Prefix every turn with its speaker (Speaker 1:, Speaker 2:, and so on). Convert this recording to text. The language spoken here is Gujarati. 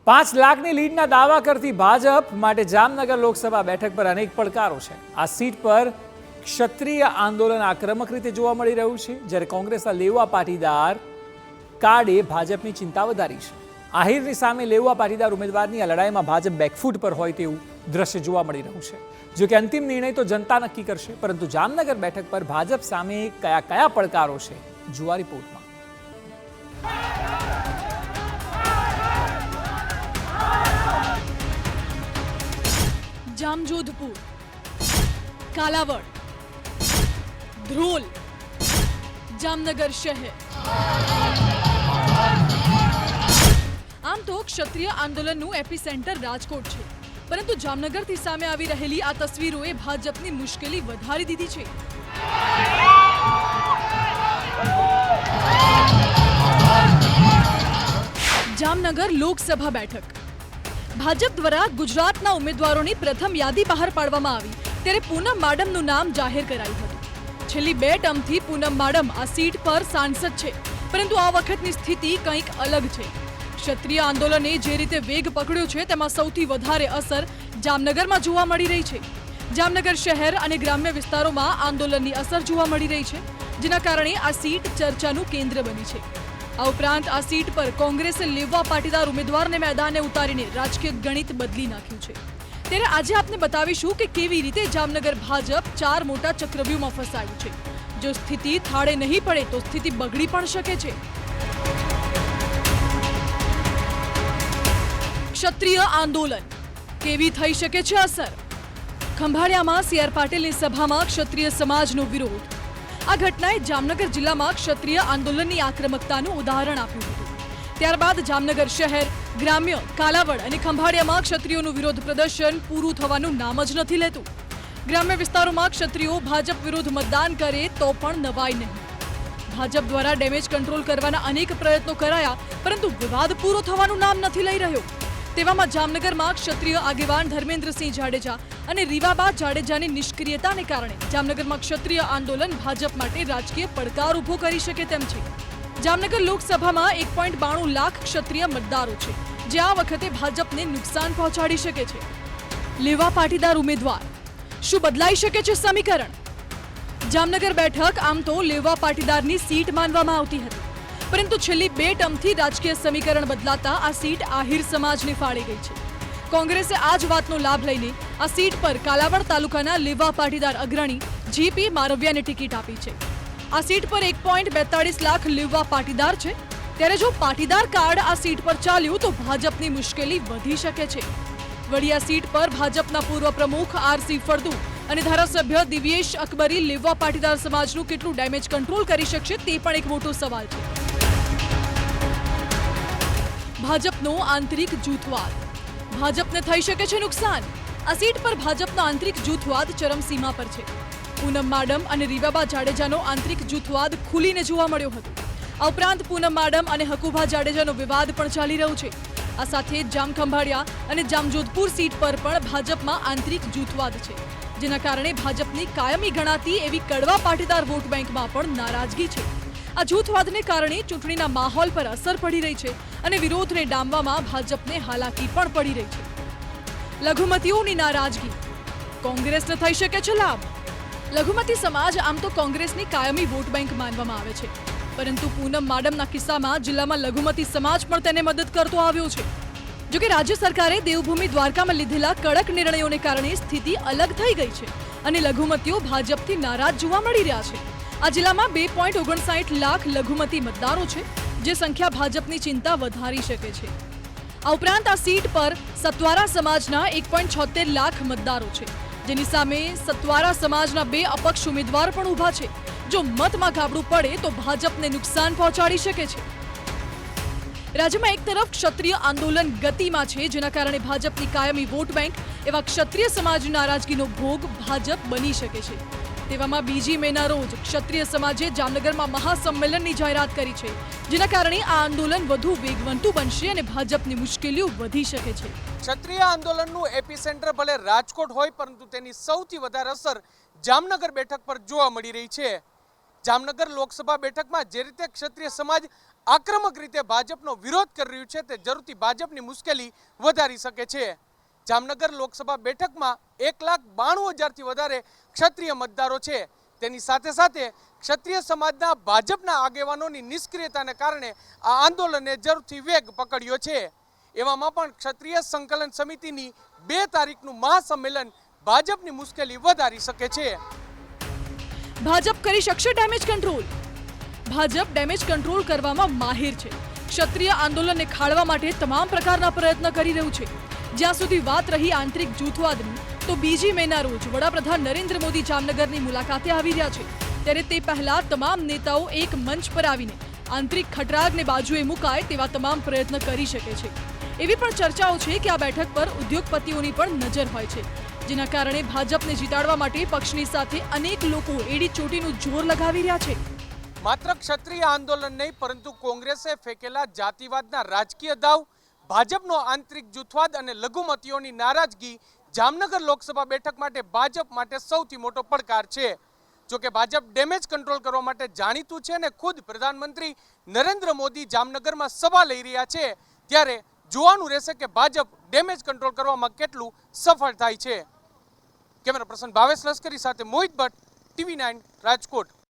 Speaker 1: 5 લાખની લીડના દાવા કરતી ભાજપ માટે જામનગર લોકસભા બેઠક પર અનેક પડકારો છે। આ સીટ પર ક્ષત્રિય આંદોલન આક્રમક રીતે જોવા મળી રહ્યું છે, જ્યારે કોંગ્રેસના લેવા પાટીદાર કાર્ડે ભાજપની ચિંતા વધારી છે। આહિરની સામે લેવા પાટીદાર ઉમેદવારની આ લડાઈમાં ભાજપ બેકફૂટ પર હોય તેવું દ્રશ્ય જોવા મળી રહ્યું છે। જો કે અંતિમ નિર્ણય તો જનતા નક્કી કરશે, પરંતુ જામનગર બેઠક પર ભાજપ સામે કયા કયા પડકારો છે, જુઓ આ રિપોર્ટમાં।
Speaker 2: जामजोधपुर, कालावड़, ध्रोल, जामनगर शहर। आम तो क्षत्रिय आंदोलनનું એપિસેન્ટર રાજકોટ છે, પરંતુ જામનગરથી સામે આવી રહેલી આ તસવીરોએ ભાજપની મુશ્કેલી વધારી દીધી છે। જામનગર લોકસભા બેઠક ભાજપ દ્વારા ગુજરાતના ઉમેદવારોની પ્રથમ યાદી બહાર પાડવામાં આવી ત્યારે પૂનમ માડમનું નામ જાહેર કરાયું હતું। છેલ્લી 2 ટર્મથી પૂનમ માડમ આ સીટ પર સાંસદ છે, પરંતુ આ વખતની સ્થિતિ કંઈક અલગ છે। ક્ષત્રિય આંદોલને જે રીતે વેગ પકડ્યો છે તેમાં સૌથી વધારે અસર જામનગરમાં જોવા મળી રહી છે। જામનગર શહેર અને ગ્રામ્ય વિસ્તારોમાં આંદોલનની અસર જોવા મળી રહી છે, જેના કારણે આ સીટ ચર્ચાનું કેન્દ્ર બની છે। આ ઉપરાંત આ સીટ પર કોંગ્રેસે લેવા પાટીદાર ઉમેદવારને મેદાને ઉતારીને રાજકીય ગણિત બદલી નાખ્યું છે। ત્યારે આજે આપને બતાવીશું કે કેવી રીતે જામનગર ભાજપ 4 મોટા ચક્રવ્યૂહમાં ફસાયું છે। જો સ્થિતિ થાળે નહીં પડે તો સ્થિતિ બગડી પણ શકે છે। ક્ષત્રિય આંદોલન કેવી થઈ શકે છે અસર? ખંભાળિયામાં સી.આર. પાટીલની સભામાં ક્ષત્રિય સમાજનો વિરોધ। આ ઘટનાએ જામનગર જિલ્લામાં ક્ષત્રિય આંદોલનની આક્રમકતાનું ઉદાહરણ આપ્યું હતું। ત્યારબાદ જામનગર શહેર, ગ્રામ્ય, કાલાવડ અને ખંભાળિયામાં ક્ષત્રિયોનું વિરોધ પ્રદર્શન પૂરું થવાનું નામ જ નથી લેતું। ગ્રામ્ય વિસ્તારોમાં ક્ષત્રિયો ભાજપ વિરુદ્ધ મતદાન કરે તો પણ નવાઈ નહીં। ભાજપ દ્વારા ડેમેજ કંટ્રોલ કરવાના અનેક પ્રયત્નો કરાયા, પરંતુ વિવાદ પૂરો થવાનું નામ નથી લઈ રહ્યો। તેવામાં જામનગરમાં ક્ષત્રિય આગેવાન ધર્મેન્દ્રસિંહ જાડેજા અને રીવાબા જાડેજાની નિષ્ક્રિયતાને કારણે જામનગરમાં ક્ષત્રિય આંદોલન ભાજપ માટે રાજકીય પડકાર ઊભો કરી શકે તેમ છે। જામનગર લોકસભામાં 1.92 લાખ ક્ષત્રિય મતદારો છે, જે આ વખતે ભાજપને નુકસાન પહોંચાડી શકે છે। લેવા પાટીદાર ઉમેદવાર, શું બદલાઈ શકે છે સમીકરણ? જામનગર બેઠક આમ તો લેવા પાટીદારની સીટ માનવામાં આવતી હતી, પરંતુ છેલ્લી 2 ટર્મથી રાજકીય સમીકરણ બદલાતા આ સીટ આહિર સમાજને ફાળે ગઈ છે। કોંગ્રેસે આ જ વાતનો લાભ લઈને આ સીટ પર કાલાવડ તાલુકાના લેવા પાટીદાર અગ્રણી જી.પી. મારવિયાને ટિકિટ આપી છે। આ સીટ પર 1.42 લાખ લેવા પાટીદાર છે, ત્યારે જો પાટીદાર કાર્ડ આ સીટ પર ચાલ્યું તો ભાજપની મુશ્કેલી વધી શકે છે। વળી આ સીટ પર ભાજપના પૂર્વ પ્રમુખ આર.સી. ફળદુ અને ધારાસભ્ય દિવ્યેશ અકબરી લેવા પાટીદાર સમાજનું કેટલું ડેમેજ કંટ્રોલ કરી શકશે તે પણ એક મોટો સવાલ છે। ભાજપનો આંતરિક જૂથવાદ, ભાજપને થઈ શકે છે નુકસાન। આ સીટ પર ભાજપનો આંતરિક જૂથવાદ ચરમસીમા પર છે। પૂનમ માડમ અને રીવાબા જાડેજાનો આંતરિક જૂથવાદ ખુલીને જોવા મળ્યો હતો। આ ઉપરાંત પૂનમ માડમ અને હકુભા જાડેજાનો વિવાદ પણ ચાલી રહ્યો છે। આ સાથે જામખંભાળિયા અને જામજોધપુર સીટ પર પણ ભાજપમાં આંતરિક જૂથવાદ છે, જેના કારણે ભાજપની કાયમી ગણાતી એવી કડવા પાટીદાર વોટ બેંકમાં પણ નારાજગી છે। આ જૂથવાદને કારણે ચૂંટણીના માહોલ પર અસર પડી રહી છે અને વિરોધને ડામવામાં ભાજપને હાલાકી પણ પડી રહી છે। લઘુમતીઓની નારાજગી, કોંગ્રેસને થઈ શકે છે લાભ? લઘુમતી સમાજ આમ તો કોંગ્રેસની કાયમી વોટ બેંક માનવામાં આવે છે, પરંતુ પૂનમ માડમના કિસ્સામાં જિલ્લામાં લઘુમતી સમાજ પણ તેને મદદ કરતો આવ્યો છે। જો કે રાજ્ય સરકારે દેવભૂમિ દ્વારકામાં લીધેલા કડક નિર્ણયોને કારણે સ્થિતિ અલગ થઈ ગઈ છે અને લઘુમતીઓ ભાજપથી નારાજ જોવા મળી રહ્યા છે। આ જિલ્લામાં 2.59 લાખ લઘુમતી મતદારો છે, જે સંખ્યા ભાજપની ચિંતા વધારી શકે છે। આ ઉપરાંત આ સીટ પર સતવારા સમાજના 1.76 લાખ મતદારો છે, જેની સામે સતવારા સમાજના 2 અપક્ષ ઉમેદવાર પણ ઊભા છે। જો મતમાં ગાબડું પડે તો ભાજપને નુકસાન પહોંચાડી શકે છે। રાજ્યમાં એક તરફ ક્ષત્રિય આંદોલન ગતિમાં છે, જેના કારણે ભાજપની કાયમી વોટ બેંક એવા ક્ષત્રિય સમાજની નારાજગીનો ભોગ ભાજપ બની શકે છે। તેવામાં બીજી મેના રોજ ક્ષત્રિય સમાજે જામનગરમાં મહાસંમેલનની જાહેરાત કરી છે, જેના કારણે આ આંદોલન વધુ વેગવંતુ બનશે અને ભાજપની મુશ્કેલીઓ વધી શકે છે।
Speaker 3: ક્ષત્રિય આંદોલનનું એપિસેન્ટર ભલે રાજકોટ હોય, પરંતુ તેની સૌથી વધારે અસર જામનગર બેઠક પર જોવા મળી રહી છે। જામનગર લોકસભા બેઠકમાં જે રીતે ક્ષત્રિય સમાજ આક્રમક રીતે ભાજપનો વિરોધ કરી રહ્યું છે તે જરૂરથી ભાજપની મુશ્કેલી વધારી શકે છે. જામનગર લોકસભા બેઠકમાં 1,92,000થી વધારે ક્ષત્રિય મતદારો છે. તેની સાથે સાથે ક્ષત્રિય સમાજના ભાજપના આગેવાનોની નિષ્ક્રિયતાને કારણે આ આંદોલને જરૂરથી વેગ પકડ્યો છે. એવામાં પણ ક્ષત્રિય સંકલન સમિતિની 2 તારીખનું મહાસંમેલન ભાજપની મુશ્કેલી વધારી શકે છે.
Speaker 2: ભાજપ કરી શકશે damage control. Bhajap damage control કરવામાં માહિર છે. ક્ષત્રિય આંદોલનને ખાળવા માટે તમામ પ્રકારના પ્રયત્ન કરી રહ્યું છે. જ્યાં સુધી વાત રહી આંતરિક જૂથવાદની, તો 2 મેના રોજ વડાપ્રધાન નરેન્દ્ર મોદી જામનગરની મુલાકાતે આવી રહ્યા છે. ત્યારે તે પહેલા તમામ નેતાઓ એક મંચ પર આવીને આંતરિક ખટરાગને બાજુએ મુકાય તેવા તમામ પ્રયત્ન કરી શકે છે. એવી પણ ચર્ચાઓ છે કે આ બેઠક પર ઉદ્યોગપતિઓની પણ નજર હોય છે, જેના કારણે ભાજપને જીતાડવા માટે પક્ષની સાથે અનેક લોકો એડી ચોટીનું જોર લગાવી રહ્યા છે.
Speaker 3: માત્ર ક્ષત્રિય આંદોલન નહીં, પરંતુ કોંગ્રેસે ફેંકેલા જાતિવાદના રાજકીય દાવ, ભાજપનો આંતરિક જૂથવાદ અને લઘુમતીઓની નારાજગી જામનગર લોકસભા બેઠક માટે ભાજપ માટે સૌથી મોટો પડકાર છે. જોકે ભાજપ ડેમેજ કંટ્રોલ કરવા માટે જાણીતું છે અને ખુદ પ્રધાનમંત્રી નરેન્દ્ર મોદી જામનગરમાં સભા લઈ રહ્યા છે. ત્યારે જોવાનું રહેશે કે ભાજપ ડેમેજ કંટ્રોલ કરવામાં કેટલું સફળ થાય છે. કેમેરા પર્સન ભાવેશ લશ્કરી સાથે મોહિત ભટ્ટ, TV9 રાજકોટ.